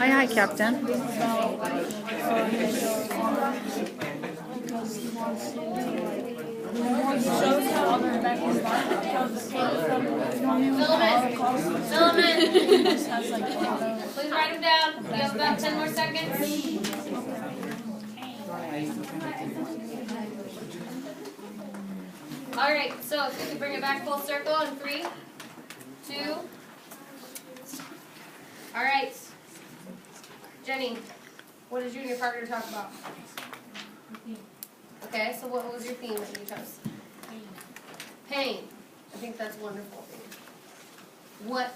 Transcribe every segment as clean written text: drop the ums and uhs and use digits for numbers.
Aye, aye, Captain. Filament. Please write them down. You have about 10 more seconds. All right, so if you can bring it back full circle in 3, 2. All right. Jenny, what did you and your partner talk about? Okay, so what was your theme that you chose? Pain. I think that's wonderful. What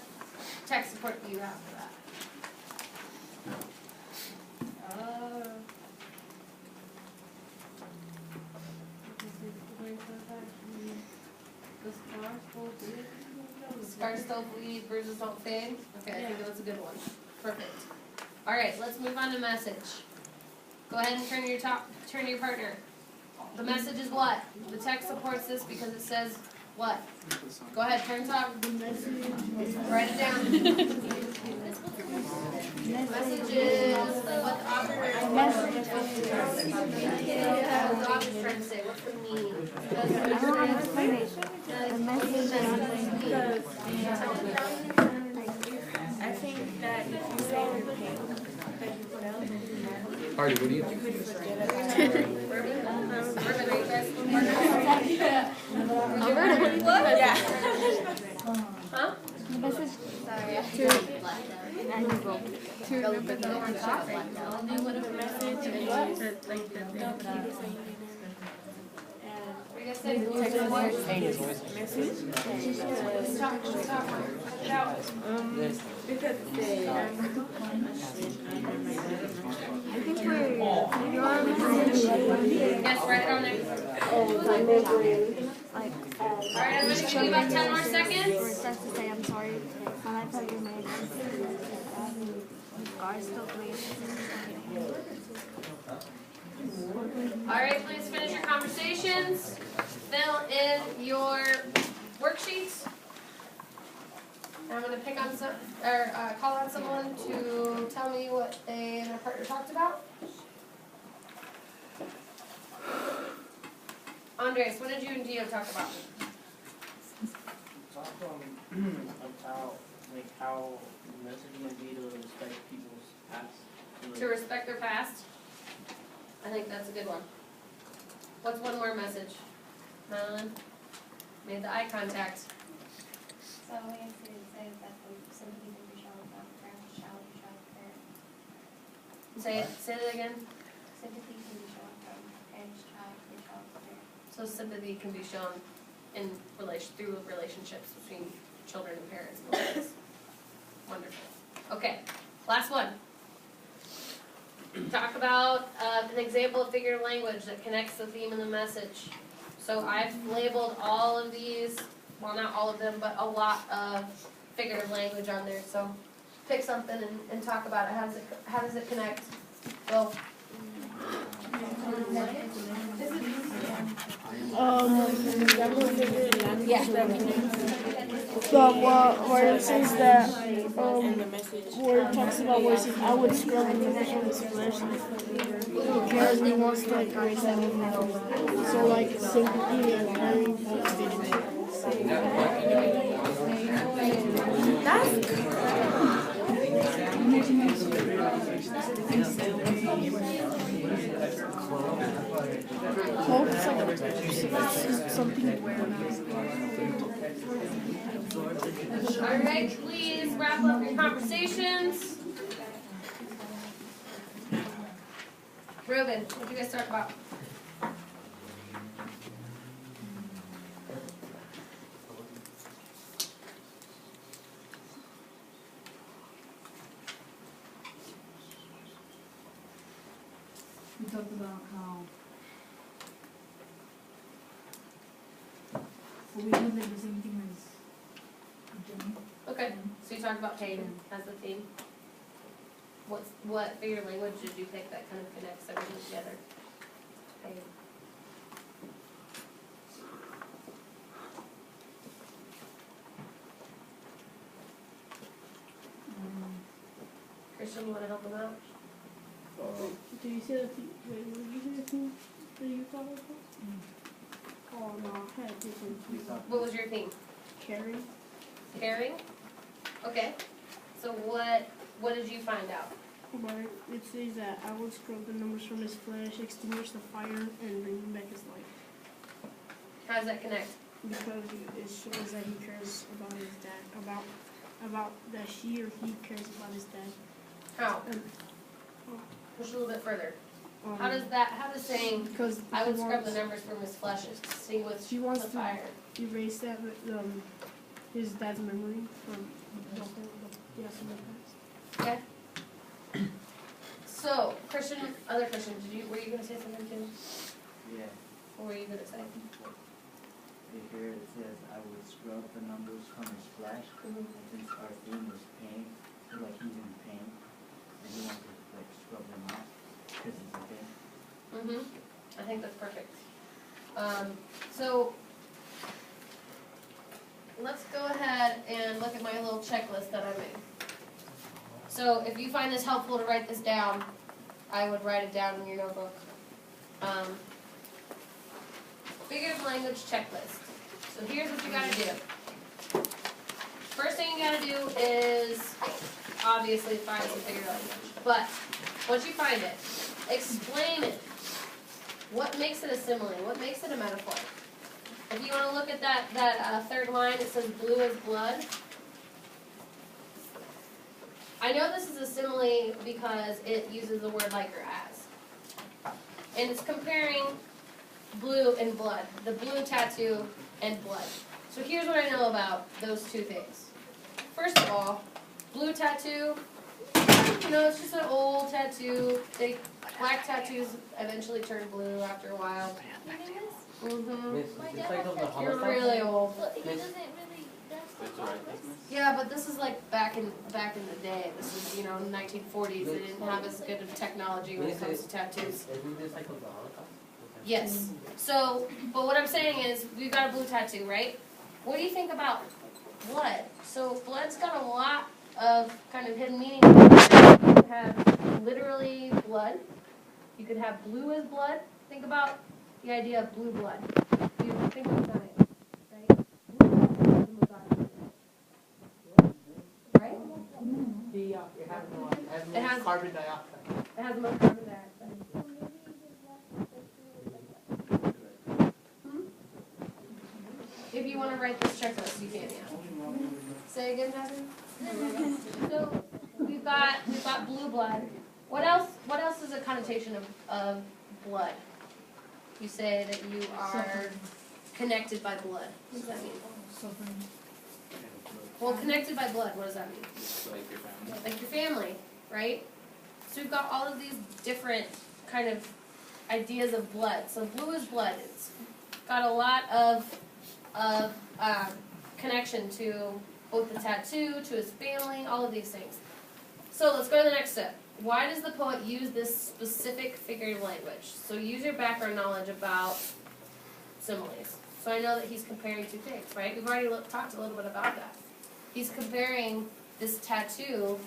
tech support do you have for that? Scars still bleed, bruises don't fade. Okay, I think that's a good one. Perfect. All right, let's move on to message. Go ahead and turn to your partner. The message is what? The text supports this because it says what? Go ahead, turn talk. Write it down. Messages. What the author is trying to say. What's the meaning? I don't have an explanation. The message I think that if you say your pain that you put out, Hardy, what do you yeah. Huh? The message to remember the message and what? Because they I think your message, Yes, write it on there. like, All right, I'm going to give you about 10 more where it seconds. starts to say, I'm sorry, my life has been made, scars still bleed. All right, please finish your conversations. Fill in your worksheets. I'm going to pick on call on someone to tell me what they and their partner talked about. Andres, what did you and Gio talk about? Talk about how the message might be to respect people's past. To respect their past. I think that's a good one. What's one more message? Madeline? Made the eye contact. So we have to say that sympathy can be shown without parents, child, parent. Say that again. Sympathy can be shown from parents, child, parent. So sympathy can be shown in through relationships between children and parents. Wonderful. Okay, last one. Talk about an example of figurative language that connects the theme and the message. So I've labeled all of these, well not all of them, but a lot of figurative language on there. So pick something and talk about it. How does it connect? Go. Yeah. Where it says that, where it talks about where it says, I would scrub the connection with his flesh, who cares, he wants to like raise that over. So like sympathy and caring. Hope is like something. All right, please wrap up your conversations. Ruben, what did you guys talk about? We talked about how we know that the same thing as Jenny. Okay, so you talked about pain as the theme. What figurative language did you pick that kind of connects everything together? Pain. Christian, you wanna help him out? Do you see the thing? Wait, what did you say the thing that you thought it was? Oh no, I had a different thing. What was your theme? Caring. Caring? Okay. So what did you find out? But it says that I will scrub the numbers from his flesh, extinguish the fire, and bring him back his life. How does that connect? Because it shows that he cares about his dad, about that she or he cares about his dad. How? And, Push a little bit further. How does saying, Because I would scrub the numbers from his flesh, extinguish she the wants to fire? erase that his dad's memory from the in the past. Okay. So, Christian, other Christian, were you gonna say something too? Yeah, What were you gonna say? here it says, I would scrub the numbers from his flesh, and since our theme was pain, I feel like he's in pain, and he wants to like scrub them off, because he's in pain. I think that's perfect. So, let's go ahead and look at my little checklist that I made. So if you find this helpful to write this down, I would write it down in your notebook. Figurative language checklist. So here's what you gotta do. First thing you gotta do is obviously find some figurative language. But once you find it, explain it. What makes it a simile? What makes it a metaphor? If you want to look at that third line, it says blue as blood. I know this is a simile because it uses the word like or as. And it's comparing blue and blood, the blue tattoo and blood. So here's what I know about those two things. First of all, blue tattoo, it's just an old tattoo. Black tattoos eventually turn blue after a while. You're really old. But he doesn't really, that's not Yeah, but this is like back in the day. This is 1940s. They didn't have as good of technology when it comes to tattoos. Isn't this like of the Holocaust? Yes. So, but what I'm saying is, we've got a blue tattoo, right? What do you think about blood? So blood's got a lot of kind of hidden meaning. You could have literally blood. You could have blue as blood. Think about the idea of blue blood. You think of science, right? Blue blood is the most obvious. Right? It has carbon dioxide. It has the most carbon dioxide. If you want to write this checklist, you can, yeah. Say again, Jasmine? So we've got blue blood. What else is a connotation of blood? You say that you are connected by blood. What does that mean? Well, connected by blood, what does that mean? Like your family. Like your family, right? So we've got all of these different kind of ideas of blood. So blue is blood. It's got a lot of connection to both the tattoo, to his family, all of these things. So let's go to the next step. Why does the poet use this specific figurative language? So use your background knowledge about similes. So I know that he's comparing two things, right? We've already talked a little bit about that. He's comparing this tattoo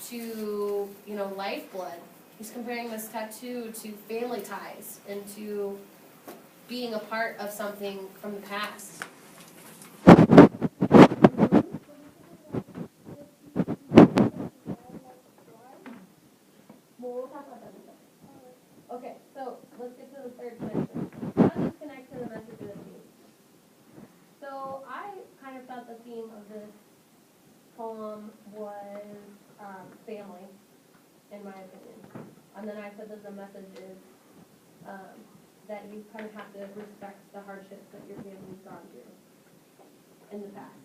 to, lifeblood. He's comparing this tattoo to family ties and to being a part of something from the past. Well, we'll talk about that in a second. Okay, so let's get to the third section. How does this connect to the message of the theme? So I kind of thought the theme of this poem was family, in my opinion. And then I said that the message is that you kind of have to respect the hardships that your family's gone through in the past.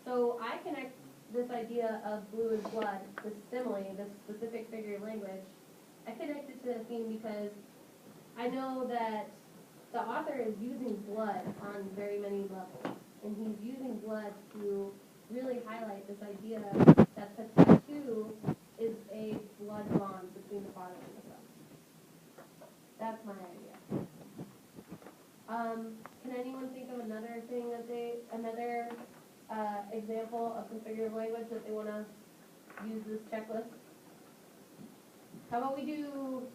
So I connect this idea of blue as blood, this simile, this specific figure of language, I connect it to the theme because I know that the author is using blood on very many levels. And he's using blood to really highlight this idea that the tattoo is a blood bond between the father and the son. That's my idea. Can anyone think of another thing that example of some figurative language that they want to use this checklist? How about we do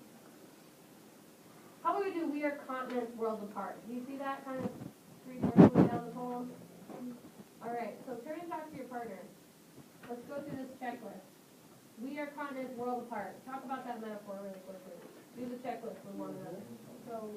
we are continents worlds apart? Do you see that kind of three-fourths way down the poem? Alright, so turn and talk to your partner. Let's go through this checklist. We are continents worlds apart. Talk about that metaphor really quickly. Do the checklist with one another. So,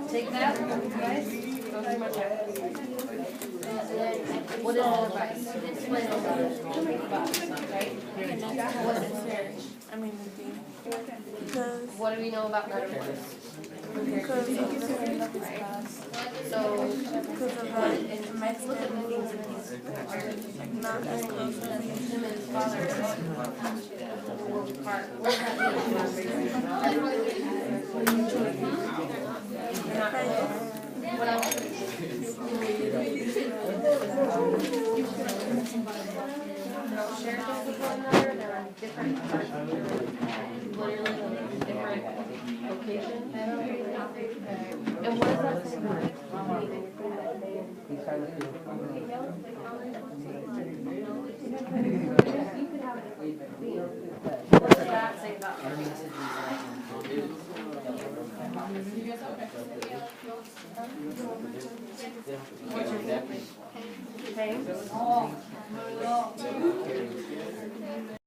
take that, guys. Go through my checklist. What is the advice? Explain it about it. Right? What is fair? I mean, the thing. Because What do we know about metaphors? because of the thing of his past. So, Because of and let's look at the things that he's not as close as him and his father are worlds apart. What does that mean? They're not close. What else? They don't share things with one another. They're on different parts of the literally different locations. And what does that say about it? What does that say about it? What's your favorite? Pain?